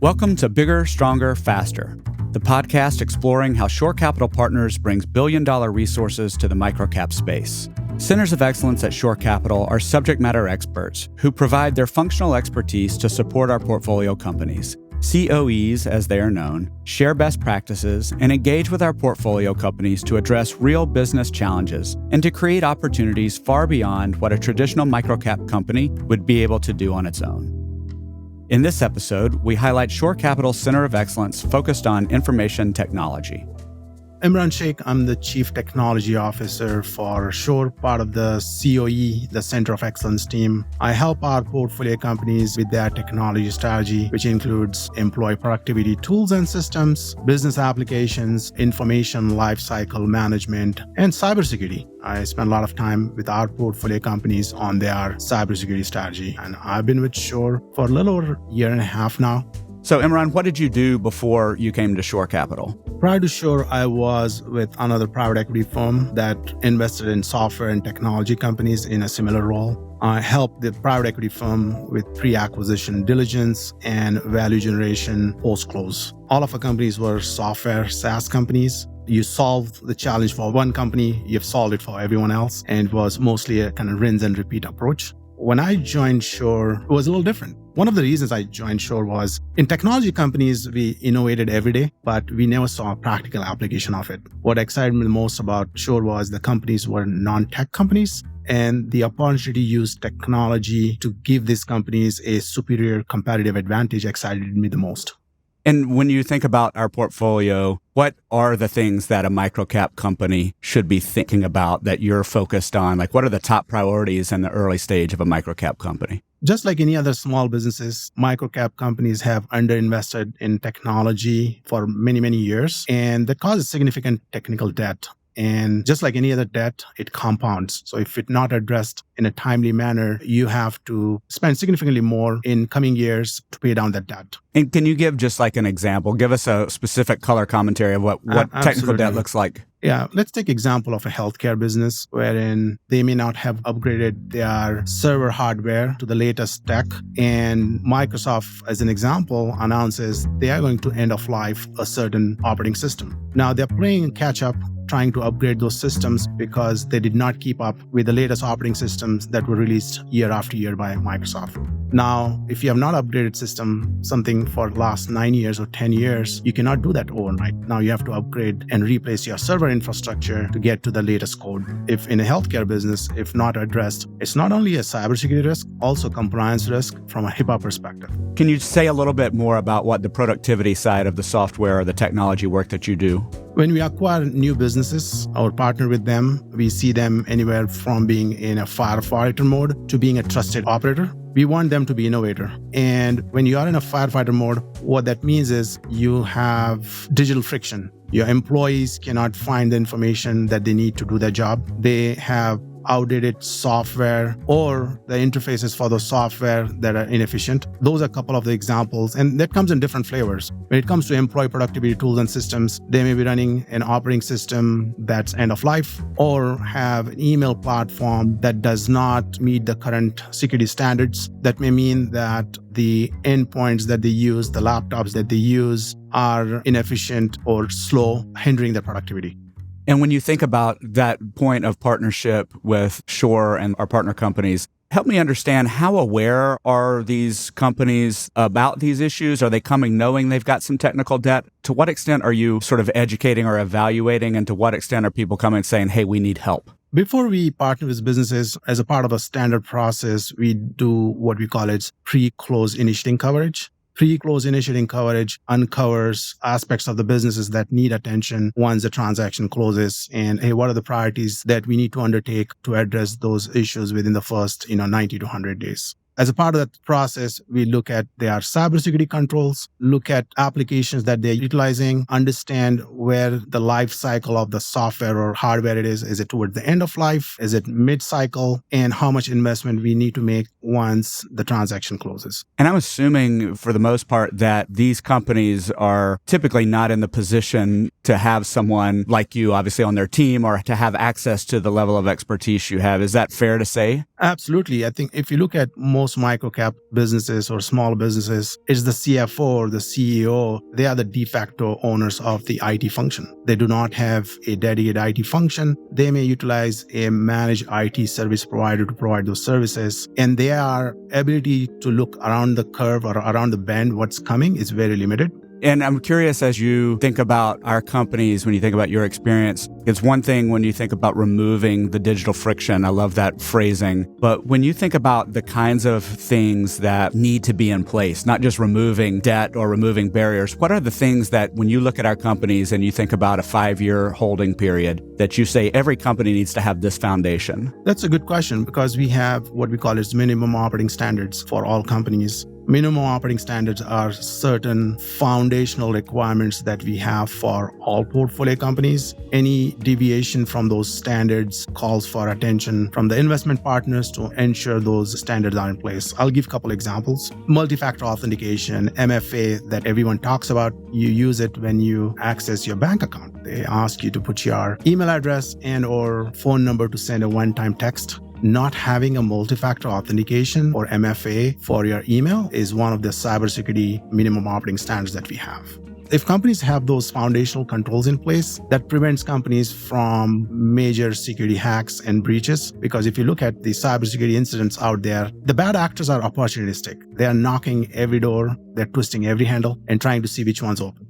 Welcome to Bigger, Stronger, Faster, the podcast exploring how Shore Capital Partners brings billion-dollar resources to the microcap space. Centers of Excellence at Shore Capital are subject matter experts who provide their functional expertise to support our portfolio companies. COEs, as they are known, share best practices and engage with our portfolio companies to address real business challenges and to create opportunities far beyond what a traditional microcap company would be able to do on its own. In this episode, we highlight Shore Capital's Center of Excellence focused on information technology. Imran Shaikh, I'm the Chief Technology Officer for Shore, part of the COE, the Center of Excellence team. I help our portfolio companies with their technology strategy, which includes employee productivity tools and systems, business applications, information lifecycle management, and cybersecurity. I spend a lot of time with our portfolio companies on their cybersecurity strategy, and I've been with Shore for a little over a year and a half now. So Imran, what did you do before you came to Shore Capital? Prior to Shore, I was with another private equity firm that invested in software and technology companies in a similar role. I helped the private equity firm with pre-acquisition diligence and value generation post-close. All of our companies were software SaaS companies. You solved the challenge for one company, you've solved it for everyone else, and it was mostly a kind of rinse and repeat approach. When I joined Shore, it was a little different. One of the reasons I joined Shore was in technology companies, we innovated every day, but we never saw a practical application of it. What excited me the most about Shore was the companies were non-tech companies, and the opportunity to use technology to give these companies a superior competitive advantage excited me the most. And when you think about our portfolio, what are the things that a microcap company should be thinking about that you're focused on? Like, what are the top priorities in the early stage of a microcap company? Just like any other small businesses, microcap companies have underinvested in technology for many, many years, and that causes significant technical debt. And just like any other debt, it compounds. So if it's not addressed in a timely manner, you have to spend significantly more in coming years to pay down that debt. And can you give just like an example? Give us a specific color commentary of what technical debt looks like. Yeah, let's take example of a healthcare business wherein they may not have upgraded their server hardware to the latest tech. And Microsoft, as an example, announces they are going to end of life a certain operating system. Now they're playing catch up, trying to upgrade those systems because they did not keep up with the latest operating systems that were released year after year by Microsoft. Now, if you have not upgraded something for the last 9 years or 10 years, you cannot do that overnight. Now you have to upgrade and replace your server infrastructure to get to the latest code. If in a healthcare business, if not addressed, it's not only a cybersecurity risk, also compliance risk from a HIPAA perspective. Can you say a little bit more about what the productivity side of the software or the technology work that you do? When we acquire new businesses or partner with them, we see them anywhere from being in a firefighter mode to being a trusted operator. We want them to be innovator. And when you are in a firefighter mode, what that means is you have digital friction. Your employees cannot find the information that they need to do their job. They have outdated software or the interfaces for the software that are inefficient. Those are a couple of the examples, and that comes in different flavors. When it comes to employee productivity tools and systems, they may be running an operating system that's end of life or have an email platform that does not meet the current security standards. That may mean that the endpoints that they use, the laptops that they use are inefficient or slow, hindering their productivity. And when you think about that point of partnership with Shore and our partner companies, help me understand, how aware are these companies about these issues? Are they coming knowing they've got some technical debt? To what extent are you sort of educating or evaluating? And to what extent are people coming saying, hey, we need help? Before we partner with businesses, as a part of a standard process, we do what we call it pre-close initiating coverage. Pre-close initiating coverage uncovers aspects of the businesses that need attention once the transaction closes. And hey, what are the priorities that we need to undertake to address those issues within the first 90 to 100 days? As a part of that process, we look at their cybersecurity controls, look at applications that they're utilizing, understand where the life cycle of the software or hardware it is. Is it toward the end of life? Is it mid-cycle? And how much investment we need to make once the transaction closes. And I'm assuming for the most part that these companies are typically not in the position to have someone like you, obviously, on their team or to have access to the level of expertise you have. Is that fair to say? Absolutely. I think if you look at most most microcap businesses or small businesses, it's the CFO or the CEO. They are the de facto owners of the IT function. They do not have a dedicated IT function. They may utilize a managed IT service provider to provide those services. And their ability to look around the curve or around the bend, what's coming, is very limited. And I'm curious, as you think about our companies, when you think about your experience, it's one thing when you think about removing the digital friction. I love that phrasing. But when you think about the kinds of things that need to be in place, not just removing debt or removing barriers, what are the things that when you look at our companies and you think about a 5-year holding period, that you say every company needs to have this foundation? That's a good question, because we have what we call as minimum operating standards for all companies. Minimum operating standards are certain foundational requirements that we have for all portfolio companies. Any deviation from those standards calls for attention from the investment partners to ensure those standards are in place. I'll give a couple examples. Multi-factor authentication, MFA, that everyone talks about, you use it when you access your bank account. They ask you to put your email address and or phone number to send a one-time text. Not having a multi-factor authentication or MFA for your email is one of the cybersecurity minimum operating standards that we have. If companies have those foundational controls in place, that prevents companies from major security hacks and breaches. Because if you look at the cybersecurity incidents out there, the bad actors are opportunistic. They are knocking every door, they're twisting every handle and trying to see which one's open.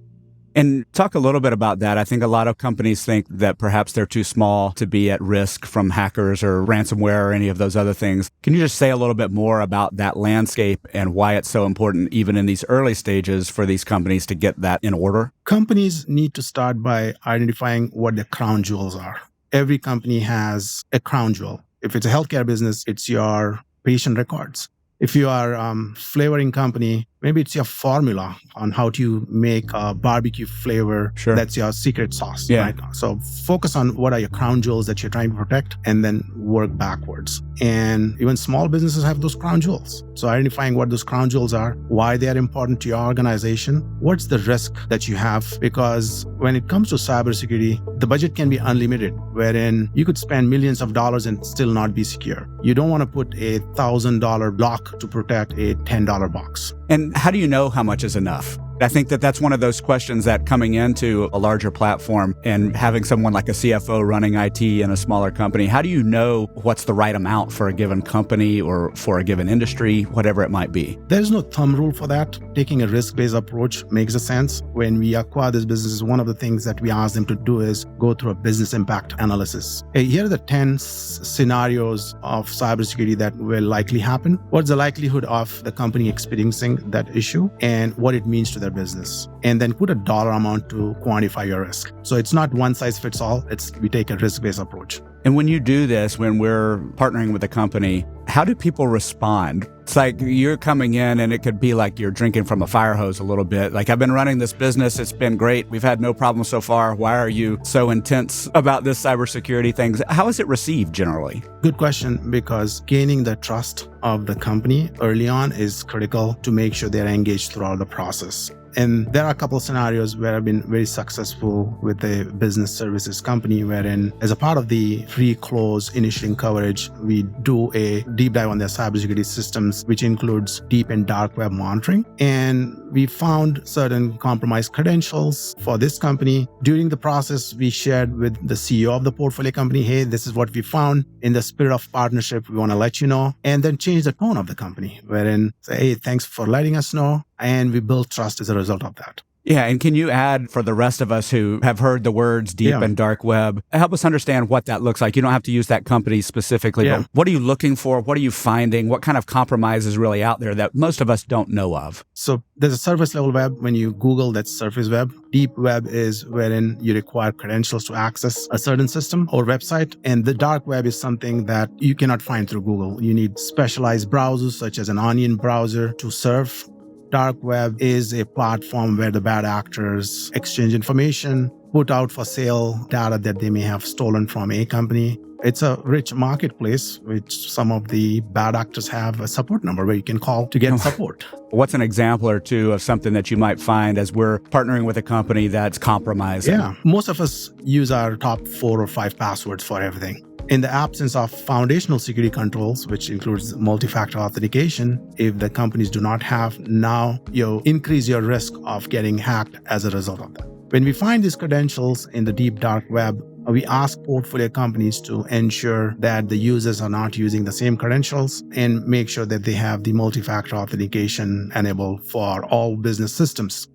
And talk a little bit about that. I think a lot of companies think that perhaps they're too small to be at risk from hackers or ransomware or any of those other things. Can you just say a little bit more about that landscape and why it's so important, even in these early stages, for these companies to get that in order? Companies need to start by identifying what the crown jewels are. Every company has a crown jewel. If it's a healthcare business, it's your patient records. If you are a flavoring company, maybe it's your formula on how to make a barbecue flavor. Sure. That's your secret sauce. Yeah. Right? So focus on what are your crown jewels that you're trying to protect and then work backwards. And even small businesses have those crown jewels. So identifying what those crown jewels are, why they are important to your organization, what's the risk that you have? Because when it comes to cybersecurity, the budget can be unlimited, wherein you could spend millions of dollars and still not be secure. You don't want to put a $1,000 block to protect a $10 box. And how do you know how much is enough? I think that that's one of those questions that coming into a larger platform and having someone like a CFO running IT in a smaller company, how do you know what's the right amount for a given company or for a given industry, whatever it might be? There's no thumb rule for that. Taking a risk-based approach makes a sense. When we acquire these businesses, one of the things that we ask them to do is go through a business impact analysis. Hey, here are the 10 scenarios of cybersecurity that will likely happen. What's the likelihood of the company experiencing that issue and what it means to their business, and then put a dollar amount to quantify your risk. So it's not one size fits all. We take a risk-based approach. And when you do this, when we're partnering with a company, how do people respond? It's like you're coming in and it could be like you're drinking from a fire hose a little bit. Like, I've been running this business. It's been great. We've had no problem so far. Why are you so intense about this cybersecurity thing? How is it received generally? Good question, because gaining the trust of the company early on is critical to make sure they're engaged throughout the process. And there are a couple of scenarios where I've been very successful with a business services company, wherein as a part of the pre-close initiating coverage, we do a deep dive on their cybersecurity systems, which includes deep and dark web monitoring. And we found certain compromised credentials for this company. During the process, we shared with the CEO of the portfolio company, hey, this is what we found. In the spirit of partnership, we want to let you know, and then change the tone of the company, wherein say, hey, thanks for letting us know. And we build trust as a result of that. Yeah. And can you add, for the rest of us who have heard the words deep and dark web, help us understand what that looks like? You don't have to use that company specifically, but what are you looking for? What are you finding? What kind of compromise is really out there that most of us don't know of? So there's a surface level web. When you Google, that's surface web. Deep web is wherein you require credentials to access a certain system or website. And the dark web is something that you cannot find through Google. You need specialized browsers, such as an Onion browser, to serve. Dark web is a platform where the bad actors exchange information, put out for sale data that they may have stolen from a company. It's a rich marketplace, which some of the bad actors have a support number where you can call to get support. What's an example or two of something that you might find as we're partnering with a company that's compromised? Yeah, most of us use our top 4 or 5 passwords for everything. In the absence of foundational security controls, which includes multi-factor authentication, if the companies do not have, now you increase your risk of getting hacked as a result of that. When we find these credentials in the deep dark web, we ask portfolio companies to ensure that the users are not using the same credentials and make sure that they have the multi-factor authentication enabled for all business systems.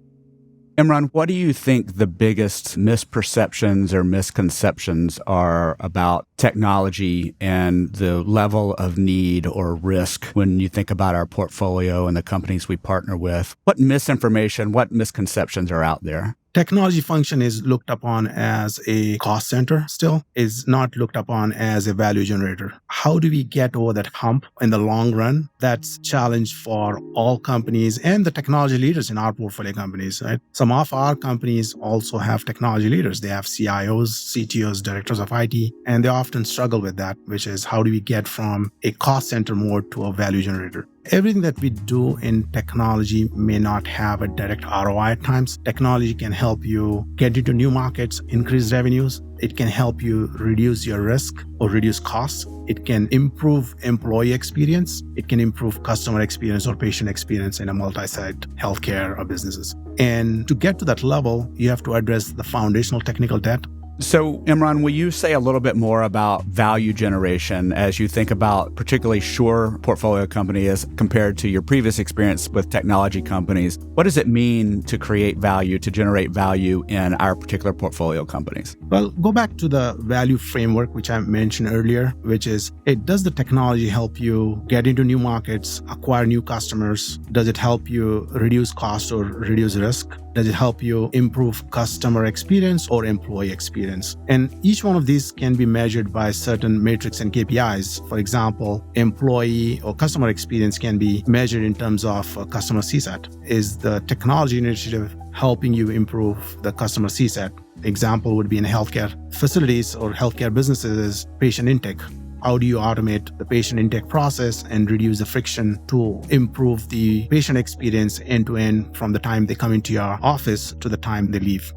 Imran, what do you think the biggest misperceptions or misconceptions are about technology and the level of need or risk when you think about our portfolio and the companies we partner with? What misinformation, what misconceptions are out there? Technology function is looked upon as a cost center still, is not looked upon as a value generator. How do we get over that hump in the long run? That's challenge for all companies and the technology leaders in our portfolio companies, right? Some of our companies also have technology leaders. They have CIOs, CTOs, directors of IT, and they often struggle with that, which is how do we get from a cost center mode to a value generator? Everything that we do in technology may not have a direct ROI at times. Technology can help you get into new markets, increase revenues. It can help you reduce your risk or reduce costs. It can improve employee experience. It can improve customer experience or patient experience in a multi-site healthcare or businesses. And to get to that level, you have to address the foundational technical debt. So, Imran, will you say a little bit more about value generation as you think about particularly Sure portfolio company as compared to your previous experience with technology companies? What does it mean to create value, to generate value in our particular portfolio companies? Well, go back to the value framework, which I mentioned earlier, which is, does the technology help you get into new markets, acquire new customers? Does it help you reduce cost or reduce risk? Does it help you improve customer experience or employee experience? And each one of these can be measured by certain metrics and KPIs. For example, employee or customer experience can be measured in terms of customer CSAT. Is the technology initiative helping you improve the customer CSAT? Example would be in healthcare facilities or healthcare businesses, patient intake. How do you automate the patient intake process and reduce the friction to improve the patient experience end to end from the time they come into your office to the time they leave?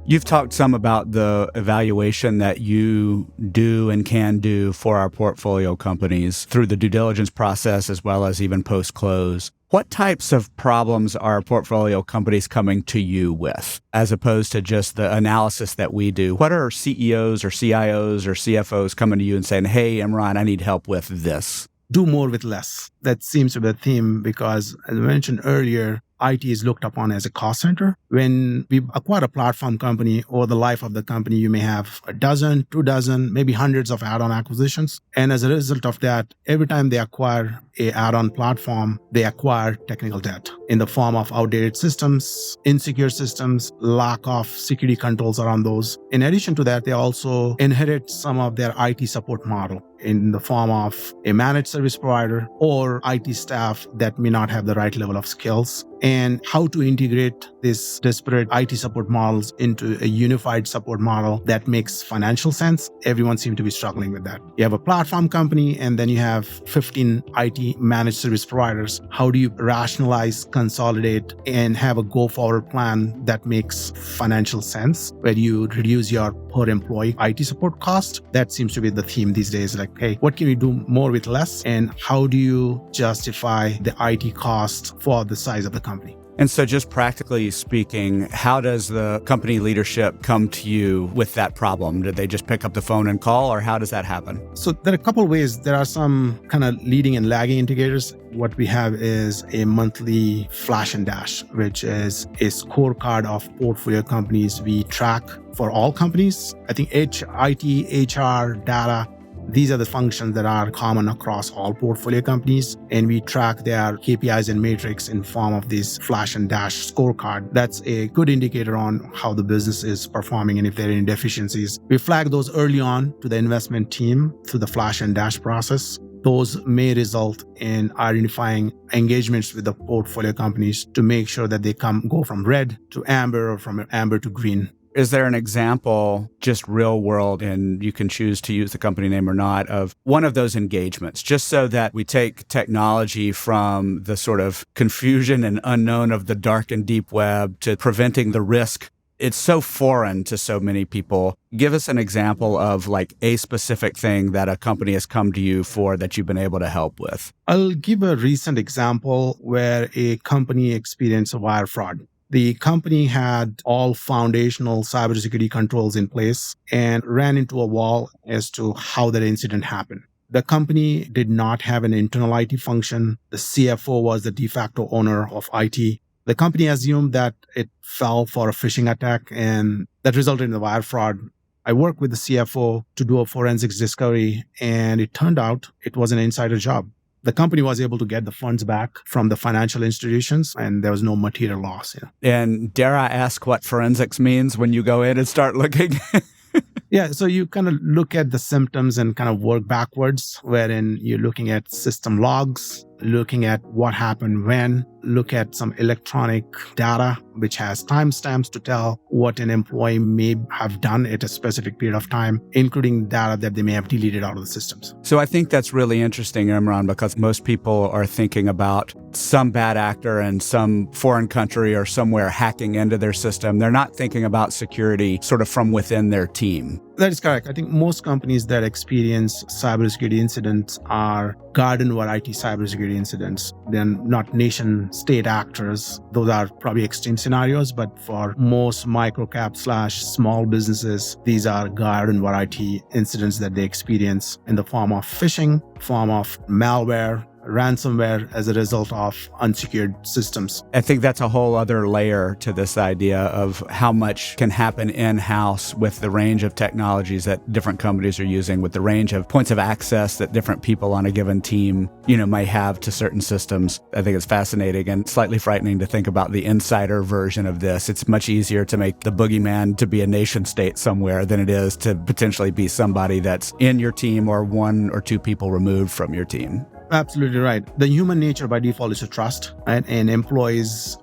You've talked some about the evaluation that you do and can do for our portfolio companies through the due diligence process as well as even post-close. What types of problems are portfolio companies coming to you with, as opposed to just the analysis that we do? What are CEOs or CIOs or CFOs coming to you and saying, hey, Imran, I need help with this? Do more with less. That seems to be a theme because, as I mentioned earlier, IT is looked upon as a cost center. When we acquire a platform company, over the life of the company, you may have a dozen, 2 dozen, maybe hundreds of add-on acquisitions. And as a result of that, every time they acquire a add-on platform, they acquire technical debt in the form of outdated systems, insecure systems, lack of security controls around those. In addition to that, they also inherit some of their IT support model in the form of a managed service provider or IT staff that may not have the right level of skills. And how to integrate these disparate IT support models into a unified support model that makes financial sense. Everyone seems to be struggling with that. You have a platform company and then you have 15 IT managed service providers. How do you rationalize, consolidate, and have a go-forward plan that makes financial sense where you reduce your per employee IT support cost? That seems to be the theme these days. Like, hey, what can we do more with less? And how do you justify the IT cost for the size of the company? And so just practically speaking, how does the company leadership come to you with that problem? Did they just pick up the phone and call, or how does that happen? So there are a couple of ways. There are some kind of leading and lagging indicators. What we have is a monthly flash and dash, which is a scorecard of portfolio companies we track for all companies. I think IT, HR, data, these are the functions that are common across all portfolio companies, and we track their KPIs and metrics in form of this flash and dash scorecard. That's a good indicator on how the business is performing and if there are any deficiencies. We flag those early on to the investment team through the flash and dash process. Those may result in identifying engagements with the portfolio companies to make sure that they go from red to amber or from amber to green. Is there an example, just real world, and you can choose to use the company name or not, of one of those engagements, just so that we take technology from the sort of confusion and unknown of the dark and deep web to preventing the risk it's so foreign to so many people. Give us an example of like a specific thing that a company has come to you for that you've been able to help with. I'll give a recent example where a company experienced a wire fraud. The company had all foundational cybersecurity controls in place and ran into a wall as to how that incident happened. The company did not have an internal IT function. The CFO was the de facto owner of IT. The company assumed that it fell for a phishing attack, and that resulted in the wire fraud. I worked with the CFO to do a forensics discovery, and it turned out it was an insider job. The company was able to get the funds back from the financial institutions, and there was no material loss. And dare I ask what forensics means when you go in and start looking? Yeah, so you kind of look at the symptoms and kind of work backwards, wherein you're looking at system logs, looking at what happened when, look at some electronic data, which has timestamps to tell what an employee may have done at a specific period of time, including data that they may have deleted out of the systems. So I think that's really interesting, Imran, because most people are thinking about some bad actor in some foreign country or somewhere hacking into their system. They're not thinking about security sort of from within their team. That is correct. I think most companies that experience cybersecurity incidents are garden variety cybersecurity incidents. They're not nation state actors. Those are probably extreme scenarios, but for most microcap / small businesses, these are garden variety incidents that they experience in the form of phishing, form of malware, ransomware as a result of unsecured systems. I think that's a whole other layer to this idea of how much can happen in-house with the range of technologies that different companies are using, with the range of points of access that different people on a given team, may have to certain systems. I think it's fascinating and slightly frightening to think about the insider version of this. It's much easier to make the boogeyman to be a nation state somewhere than it is to potentially be somebody that's in your team or one or two people removed from your team. Absolutely right. The human nature by default is to trust, right? And employees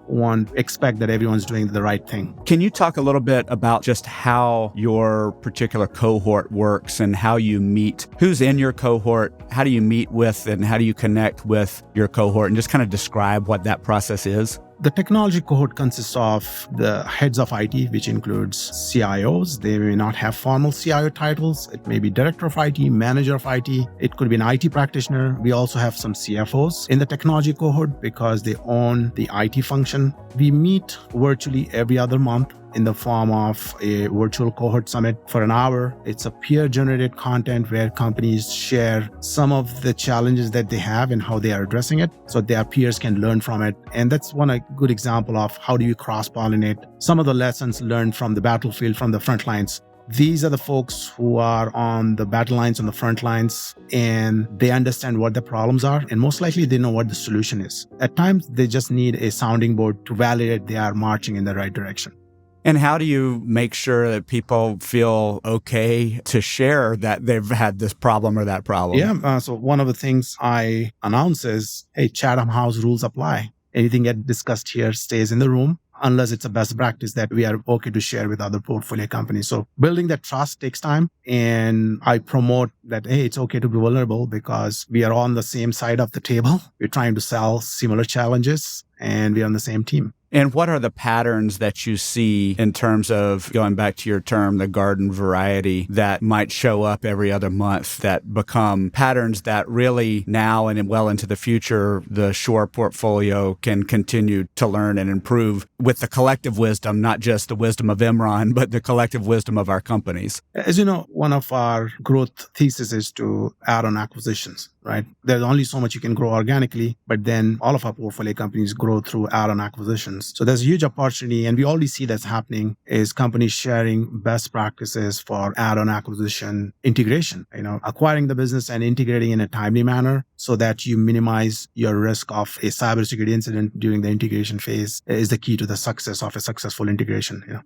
expect that everyone's doing the right thing. Can you talk a little bit about just how your particular cohort works and how you meet? Who's in your cohort? How do you meet with and how do you connect with your cohort? And just kind of describe what that process is. The technology cohort consists of the heads of IT, which includes CIOs. They may not have formal CIO titles. It may be director of IT, manager of IT. It could be an IT practitioner. We also have some CFOs in the technology cohort because they own the IT function. We meet virtually every other month in the form of a virtual cohort summit for an hour. It's a peer-generated content where companies share some of the challenges that they have and how they are addressing it so their peers can learn from it. And that's a good example of how do you cross-pollinate some of the lessons learned from the battlefield, from the front lines. These are the folks who are on the battle lines, on the front lines, and they understand what the problems are, and most likely they know what the solution is. At times, they just need a sounding board to validate they are marching in the right direction. And how do you make sure that people feel okay to share that they've had this problem or that problem? Yeah, so one of the things I announce is, hey, Chatham House rules apply. Anything get discussed here stays in the room unless it's a best practice that we are okay to share with other portfolio companies. So building that trust takes time. And I promote that, hey, it's okay to be vulnerable because we are on the same side of the table. We're trying to sell similar challenges and we're on the same team. And what are the patterns that you see in terms of, going back to your term, the garden variety, that might show up every other month that become patterns that really now and well into the future, the Shore portfolio can continue to learn and improve with the collective wisdom, not just the wisdom of Imran, but the collective wisdom of our companies? As you know, one of our growth thesis is to add on acquisitions, right? There's only so much you can grow organically, but then all of our portfolio companies grow through add-on acquisitions. So there's a huge opportunity, and we already see that's happening, is companies sharing best practices for add-on acquisition integration, acquiring the business and integrating in a timely manner so that you minimize your risk of a cybersecurity incident during the integration phase is the key to the success of a successful integration.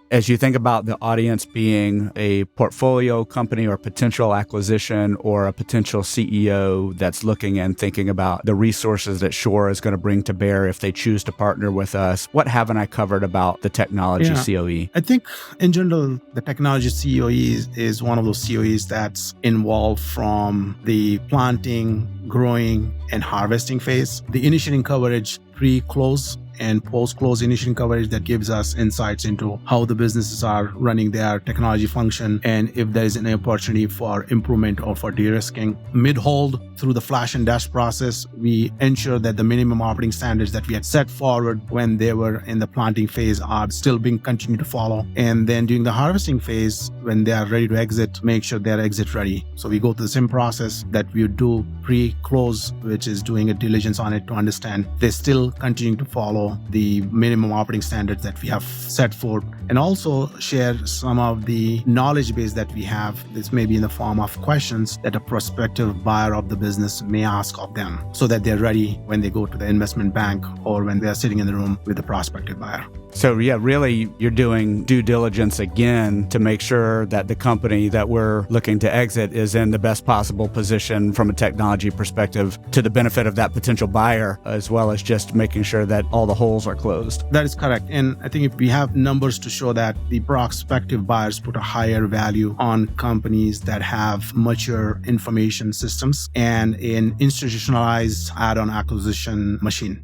As you think about the audience being a portfolio company or potential acquisition or a potential CEO that's looking and thinking about the resources that Shore is going to bring to bear if they choose to partner with us, what haven't I covered about the technology COE? I think in general, the technology COE is one of those COEs that's involved from the planting, growing, and harvesting phase. The initiating coverage pre-close and post-close initiating coverage that gives us insights into how the businesses are running their technology function and if there is an opportunity for improvement or for de-risking. Mid-hold, through the flash and dash process, we ensure that the minimum operating standards that we had set forward when they were in the planting phase are still being continued to follow. And then during the harvesting phase, when they are ready to exit, make sure they're exit ready. So we go through the same process that we do pre-close, which is doing a diligence on it to understand they still continue to follow the minimum operating standards that we have set forth, and also share some of the knowledge base that we have. This may be in the form of questions that a prospective buyer of the business may ask of them so that they're ready when they go to the investment bank or when they're sitting in the room with the prospective buyer. So yeah, really, you're doing due diligence again to make sure that the company that we're looking to exit is in the best possible position from a technology perspective to the benefit of that potential buyer, as well as just making sure that all the holes are closed. That is correct. And I think if we have numbers to show that the prospective buyers put a higher value on companies that have mature information systems and an institutionalized add-on acquisition machine.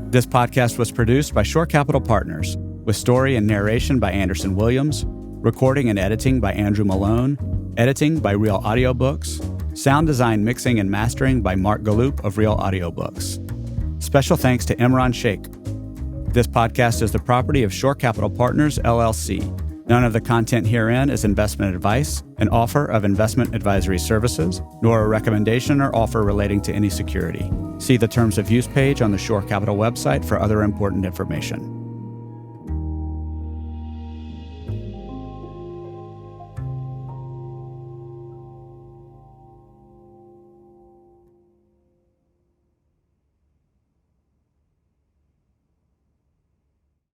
This podcast was produced by Shore Capital Partners, with story and narration by Anderson Williams, recording and editing by Andrew Malone, editing by Real Audiobooks, sound design, mixing, and mastering by Mark Galloop of Real Audiobooks. Special thanks to Imran Shaikh. This podcast is the property of Shore Capital Partners, LLC. None of the content herein is investment advice, an offer of investment advisory services, nor a recommendation or offer relating to any security. See the Terms of Use page on the Shore Capital website for other important information.